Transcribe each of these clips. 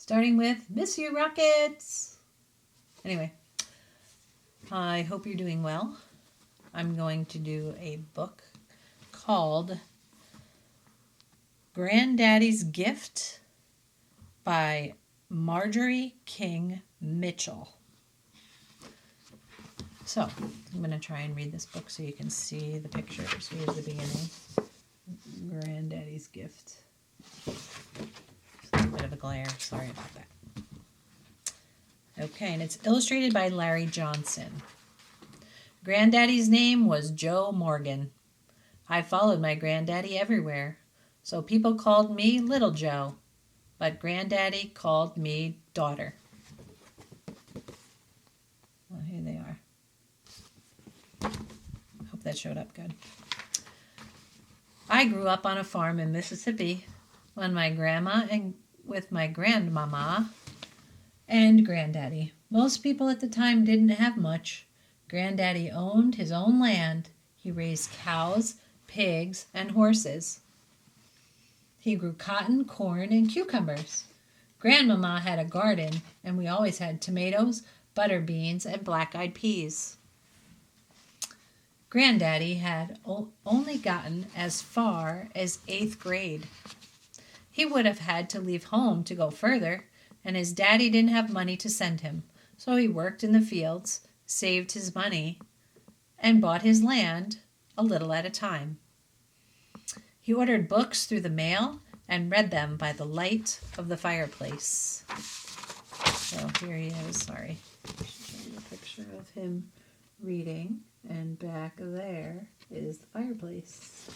Starting with Miss You Rockets. Anyway, I hope you're doing well. I'm going to do a book called Granddaddy's Gift by Marjorie King Mitchell. So, I'm going to try and read this book so you can see the pictures. Here's the beginning. Granddaddy's Gift. A bit of a glare. Sorry about that. Okay, and it's illustrated by Larry Johnson. Granddaddy's name was Joe Morgan. I followed my granddaddy everywhere, so people called me Little Joe, but Granddaddy called me Daughter. Well, here they are. Hope that showed up good. I grew up on a farm in Mississippi when my grandma and with my grandmama and Granddaddy. Most people at the time didn't have much. Granddaddy owned his own land. He raised cows, pigs, and horses. He grew cotton, corn, and cucumbers. Grandmama had a garden, and we always had tomatoes, butter beans, and black-eyed peas. Granddaddy had only gotten as far as 8th grade. He would have had to leave home to go further, and his daddy didn't have money to send him, so he worked in the fields, saved his money, and bought his land a little at a time. He ordered books through the mail and read them by the light of the fireplace. So here he is, sorry. Show you a picture of him reading, and back there is the fireplace.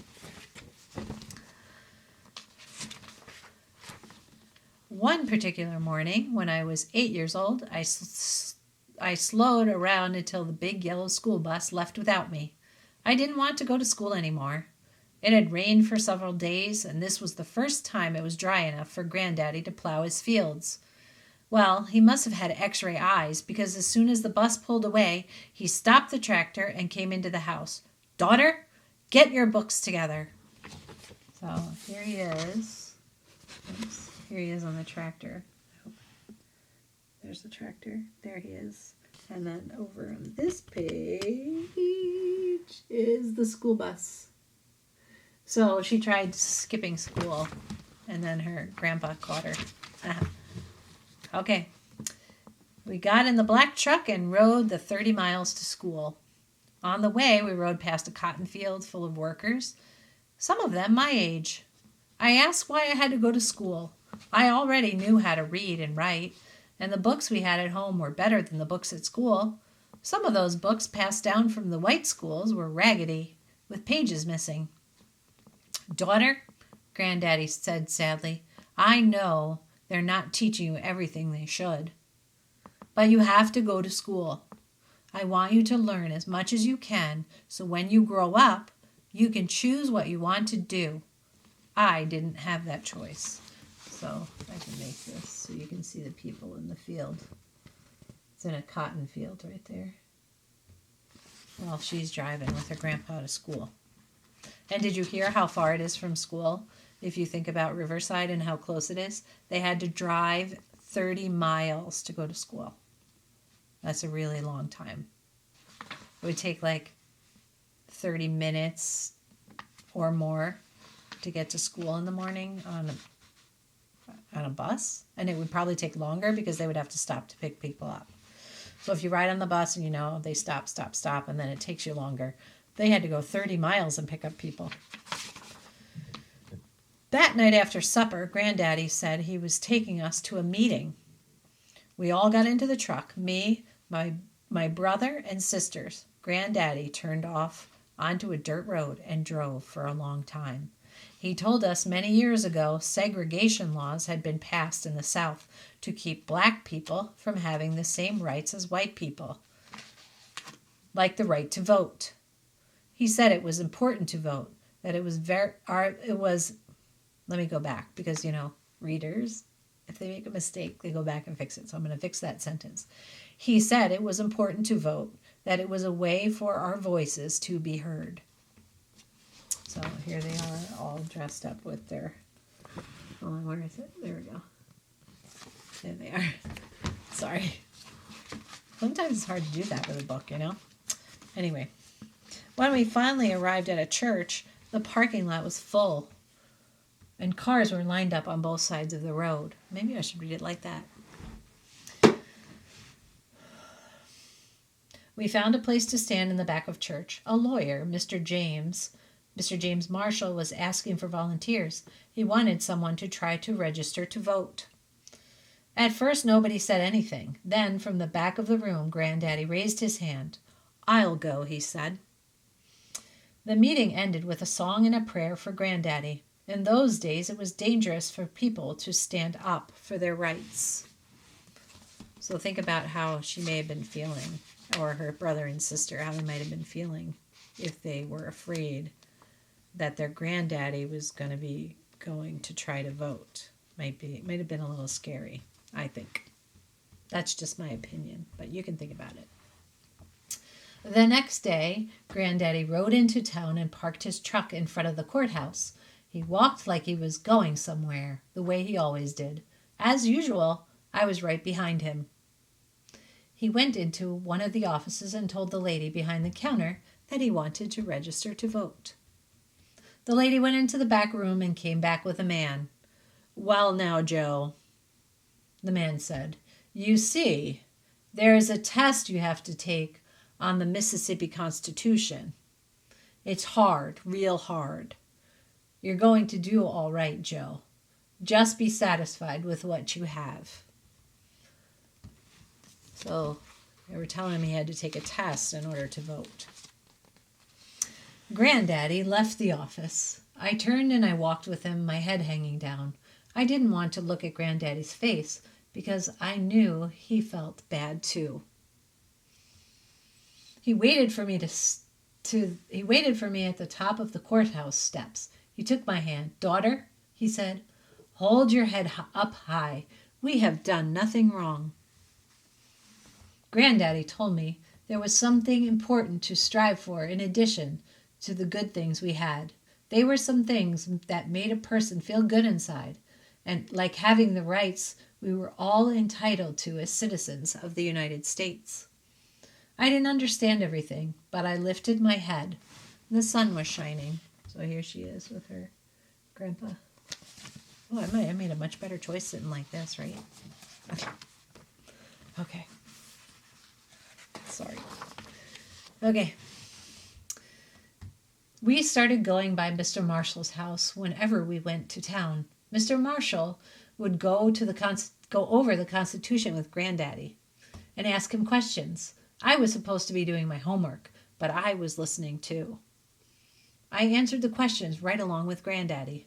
One particular morning, when I was 8 years old, I slowed around until the big yellow school bus left without me. I didn't want to go to school anymore. It had rained for several days, and this was the first time it was dry enough for Granddaddy to plow his fields. Well, he must have had x-ray eyes, because as soon as the bus pulled away, he stopped the tractor and came into the house. Daughter, get your books together. So here he is. Oops. Here he is on the tractor. There's the tractor. There he is. And then over on this page is the school bus. So she tried skipping school, and then her grandpa caught her. Okay. We got in the black truck and rode the 30 miles to school. On the way, we rode past a cotton field full of workers, some of them my age. I asked why I had to go to school. I already knew how to read and write, and the books we had at home were better than the books at school. Some of those books passed down from the white schools were raggedy, with pages missing. Daughter, Granddaddy said sadly, I know they're not teaching you everything they should, but you have to go to school. I want you to learn as much as you can, so when you grow up, you can choose what you want to do. I didn't have that choice. So I can make this so you can see the people in the field. It's in a cotton field right there. Well, she's driving with her grandpa to school. And did you hear how far it is from school? If you think about Riverside and how close it is, they had to drive 30 miles to go to school. That's a really long time. It would take like 30 minutes or more to get to school in the morning on a bus, and it would probably take longer because they would have to stop to pick people up. So if you ride on the bus and they stop, and then it takes you longer. They had to go 30 miles and pick up people. That night after supper, Granddaddy said he was taking us to a meeting. We all got into the truck, me, my brother, and sisters. Granddaddy turned off onto a dirt road and drove for a long time. He told us many years ago segregation laws had been passed in the South to keep black people from having the same rights as white people, like the right to vote. He said it was important to vote, that let me go back because, readers, if they make a mistake, they go back and fix it. So I'm going to fix that sentence. He said it was important to vote, that it was a way for our voices to be heard. So here they are all dressed up with their, where is it? There we go. There they are. Sorry. Sometimes it's hard to do that with a book, you know? Anyway, when we finally arrived at a church, the parking lot was full, and cars were lined up on both sides of the road. Maybe I should read it like that. We found a place to stand in the back of church. A lawyer, Mr. James Marshall, was asking for volunteers. He wanted someone to try to register to vote. At first, nobody said anything. Then, from the back of the room, Granddaddy raised his hand. "I'll go," he said. The meeting ended with a song and a prayer for Granddaddy. In those days, it was dangerous for people to stand up for their rights. So think about how she may have been feeling, or her brother and sister, how they might have been feeling if they were afraid that their granddaddy was going to try to vote. Might have been a little scary, I think. That's just my opinion, but you can think about it. The next day, Granddaddy rode into town and parked his truck in front of the courthouse. He walked like he was going somewhere, the way he always did. As usual, I was right behind him. He went into one of the offices and told the lady behind the counter that he wanted to register to vote. The lady went into the back room and came back with a man. "Well now, Joe," the man said, "you see, there is a test you have to take on the Mississippi Constitution. It's hard, real hard. You're going to do all right, Joe. Just be satisfied with what you have." So they were telling him he had to take a test in order to vote. Granddaddy left the office. I turned and I walked with him, my head hanging down. I didn't want to look at Granddaddy's face because I knew he felt bad too. He waited for me at the top of the courthouse steps. He took my hand. "Daughter," he said, "hold your head up high. We have done nothing wrong." Granddaddy told me there was something important to strive for in addition to the good things we had. They were some things that made a person feel good inside, and like having the rights we were all entitled to as citizens of the United States. I didn't understand everything, but I lifted my head. The sun was shining. So here she is with her grandpa. Oh, I made a much better choice sitting like this, right? Okay. Sorry. Okay. We started going by Mr. Marshall's house whenever we went to town. Mr. Marshall would go over the Constitution with Granddaddy and ask him questions. I was supposed to be doing my homework, but I was listening too. I answered the questions right along with Granddaddy.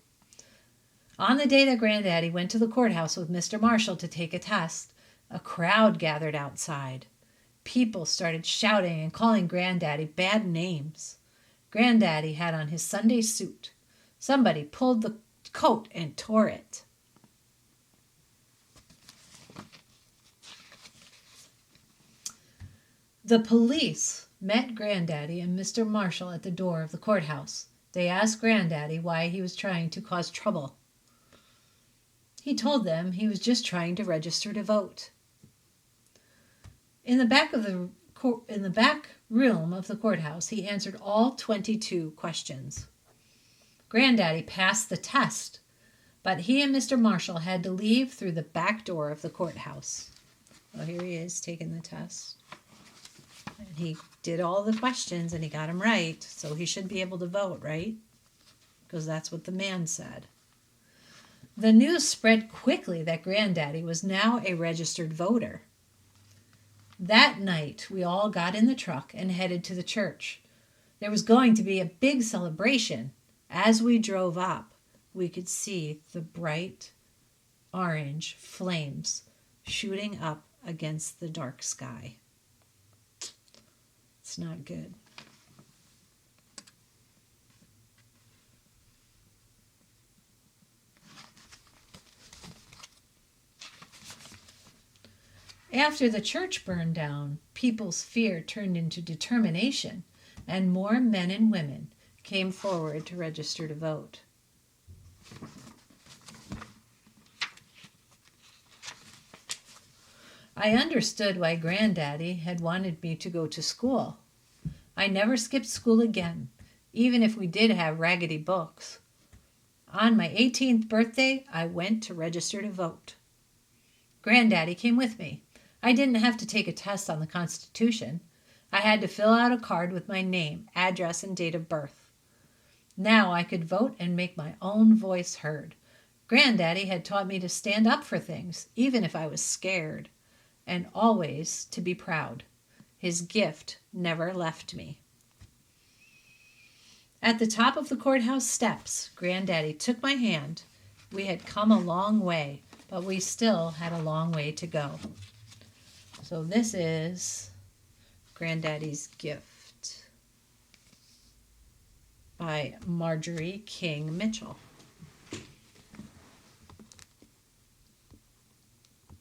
On the day that Granddaddy went to the courthouse with Mr. Marshall to take a test, a crowd gathered outside. People started shouting and calling Granddaddy bad names. Granddaddy had on his Sunday suit. Somebody pulled the coat and tore it. The police met Granddaddy and Mr. Marshall at the door of the courthouse. They asked Granddaddy why he was trying to cause trouble. He told them he was just trying to register to vote. In the back room of the courthouse, he answered all 22 questions. Granddaddy passed the test, but he and Mr. Marshall had to leave through the back door of the courthouse. Well, here he is taking the test. And he did all the questions and he got them right, so he should be able to vote, right? Because that's what the man said. The news spread quickly that Granddaddy was now a registered voter. That night, we all got in the truck and headed to the church. There was going to be a big celebration. As we drove up, we could see the bright orange flames shooting up against the dark sky. It's not good. After the church burned down, people's fear turned into determination, and more men and women came forward to register to vote. I understood why Granddaddy had wanted me to go to school. I never skipped school again, even if we did have raggedy books. On my 18th birthday, I went to register to vote. Granddaddy came with me. I didn't have to take a test on the Constitution. I had to fill out a card with my name, address, and date of birth. Now I could vote and make my own voice heard. Granddaddy had taught me to stand up for things, even if I was scared, and always to be proud. His gift never left me. At the top of the courthouse steps, Granddaddy took my hand. We had come a long way, but we still had a long way to go. So this is Granddaddy's Gift by Marjorie King Mitchell.